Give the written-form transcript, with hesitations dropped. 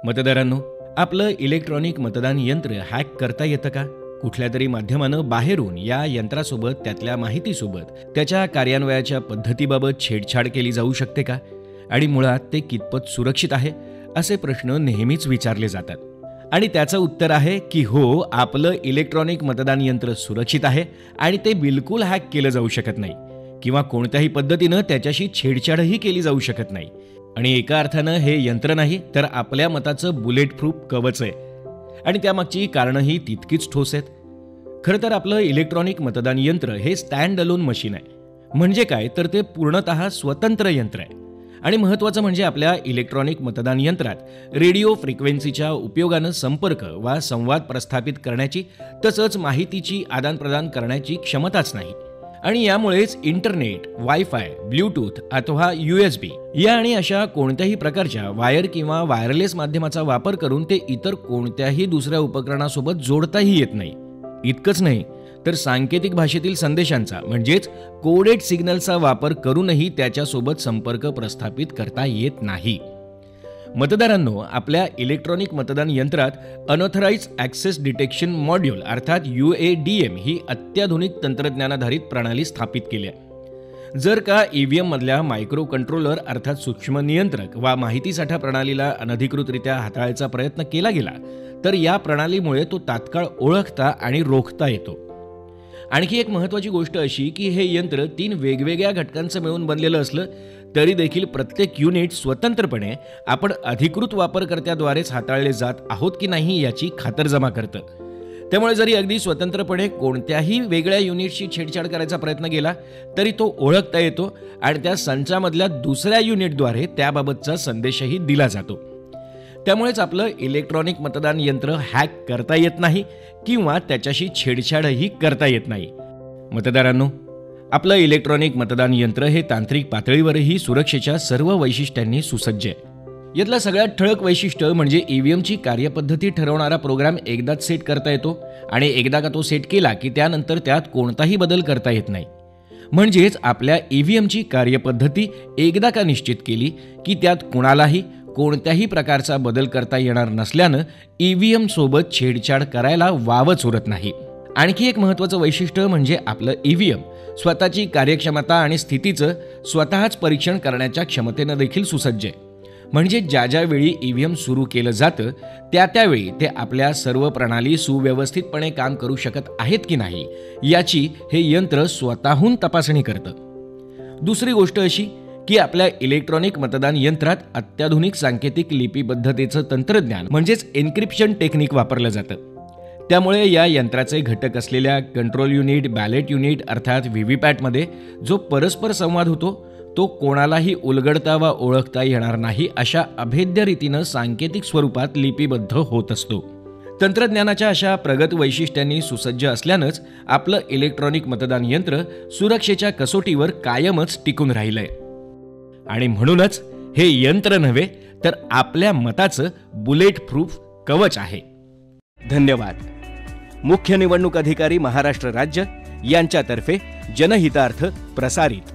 मतदारांनो, आपलं इलेक्ट्रॉनिक मतदान यंत्र हॅक करता येतं का? कुठल्या तरी माध्यमानं बाहेरून या यंत्रासोबत, त्यातल्या माहितीसोबत, त्याच्या कार्यान्वयाच्या पद्धतीबाबत छेडछाड केली जाऊ शकते का? आणि मुळात ते कितपत सुरक्षित आहे, असे प्रश्न नेहमीच विचारले जातात. आणि त्याचं उत्तर आहे की हो, आपलं इलेक्ट्रॉनिक मतदान यंत्र सुरक्षित आहे आणि ते बिलकुल हॅक केलं जाऊ शकत नाही किंवा कोणत्याही पद्धतीनं त्याच्याशी छेडछाडही केली जाऊ शकत नाही. आणि एका अर्थानं हे यंत्र नाही तर आपल्या मताचं बुलेट प्रूफ कवच आहे. आणि त्यामागची कारणंही तितकीच ठोस आहेत. खरं तर आपलं इलेक्ट्रॉनिक मतदान यंत्र हे स्टँड अलोन मशीन आहे. म्हणजे काय, तर ते पूर्णतः स्वतंत्र यंत्र आहे. आणि महत्त्वाचं म्हणजे आपल्या इलेक्ट्रॉनिक मतदान यंत्रात रेडिओ फ्रिक्वेन्सीच्या उपयोगानं संपर्क वा संवाद प्रस्थापित करण्याची, तसंच माहितीची आदानप्रदान करण्याची क्षमताच नाही. आणि यामुळेच इंटरनेट, वायफाय, ब्ल्यूटूथ अथवा USB या आणि अशा कोणत्याही प्रकारच्या वायर किंवा वायरलेस माध्यमाचा वापर करून ते इतर कोणत्याही दुसऱ्या उपकरणासोबत जोडताही येत नाही. इतकंच नाही तर सांकेतिक भाषेतील संदेशांचा म्हणजेच कोडेड सिग्नलचा वापर करूनही त्याच्यासोबत संपर्क प्रस्थापित करता येत नाही. मतदारांनो, आपल्या इलेक्ट्रॉनिक मतदान यंत्रात अनऑथराइज्ड ॲक्सेस डिटेक्शन मॉड्यूल अर्थात UADM ही अत्याधुनिक तंत्रज्ञानाधारित प्रणाली स्थापित केली आहे. जर का EVM मधल्या मायक्रो कंट्रोलर अर्थात सूक्ष्म नियंत्रक वा माहितीसाठा प्रणालीला अनधिकृतरित्या हाताळायचा प्रयत्न केला गेला तर या प्रणालीमुळे तो तात्काळ ओळखता आणि रोखता येतो. आणखी एक महत्त्वाची गोष्ट अशी की हे यंत्र 3 वेगवेगळ्या घटकांचं मिळून बनलेलं असलं तरी देखील प्रत्येक युनिट स्वतंत्रपणे आपण अधिकृत वापरकर्त्याद्वारेच हाताळले जात आहोत की नाही याची खातरजमा करतं. त्यामुळे जरी अगदी स्वतंत्रपणे कोणत्याही वेगळ्या युनिटशी छेडछाड करायचा प्रयत्न केला तरी तो ओळखता येतो आणि त्या संचामधल्या दुसऱ्या युनिटद्वारे त्याबाबतचा संदेशही दिला जातो. त्यामुळेच आपलं इलेक्ट्रॉनिक मतदान यंत्र हॅक करता येत नाही किंवा त्याच्याशी छेडछाडही करता येत नाही. मतदारांनो, आपलं इलेक्ट्रॉनिक मतदान यंत्र हे तांत्रिक पातळीवरही सुरक्षेच्या सर्व वैशिष्ट्यांनी सुसज्ज आहे. यातलं सगळ्यात ठळक वैशिष्ट्य म्हणजे EVMची कार्यपद्धती ठरवणारा प्रोग्राम एकदाच सेट करता येतो आणि एकदा का तो सेट केला की त्यानंतर त्यात कोणताही बदल करता येत नाही. म्हणजेच आपल्या EVMची कार्यपद्धती एकदा का निश्चित केली की त्यात कुणालाही कोणत्याही प्रकारचा बदल करता येणार नसल्यानं EVM सोबत छेडछाड करायला वावच उरत नाही. आणखी एक महत्त्वाचं वैशिष्ट्य म्हणजे आपलं EVM स्वतःची कार्यक्षमता आणि स्थितीचं स्वतःच परीक्षण करण्याच्या क्षमतेनं देखील सुसज्ज आहे. म्हणजे ज्या वेळी EVM सुरू केलं जातं त्यावेळी ते आपल्या सर्व प्रणाली सुव्यवस्थितपणे काम करू शकत आहेत की नाही याची हे यंत्र स्वतःहून तपासणी करतं. दुसरी गोष्ट अशी की आपल्या इलेक्ट्रॉनिक मतदान यंत्रात अत्याधुनिक सांकेतिक लिपीबद्धतेचं तंत्रज्ञान म्हणजेच एन्क्रिप्शन टेक्निक वापरलं जातं. त्यामुळे या यंत्राचे घटक असलेल्या कंट्रोल युनिट, बॅलेट युनिट अर्थात VVPAT मध्ये जो परस्पर संवाद होतो तो कोणालाही उलगडता वा ओळखता येणार नाही अशा अभेद्य रीतीनं सांकेतिक स्वरूपात लिपीबद्ध होत असतो. तंत्रज्ञानाच्या अशा प्रगत वैशिष्ट्यांनी सुसज्ज असल्यानंच आपलं इलेक्ट्रॉनिक मतदान यंत्र सुरक्षेच्या कसोटीवर कायमच टिकून राहिलंय. आणि म्हणूनच हे यंत्र नव्हे तर आपल्या मताचं बुलेट प्रूफ कवच आहे. धन्यवाद. मुख्य निवडणूक अधिकारी महाराष्ट्र राज्य यांच्यातर्फे जनहितार्थ प्रसारित.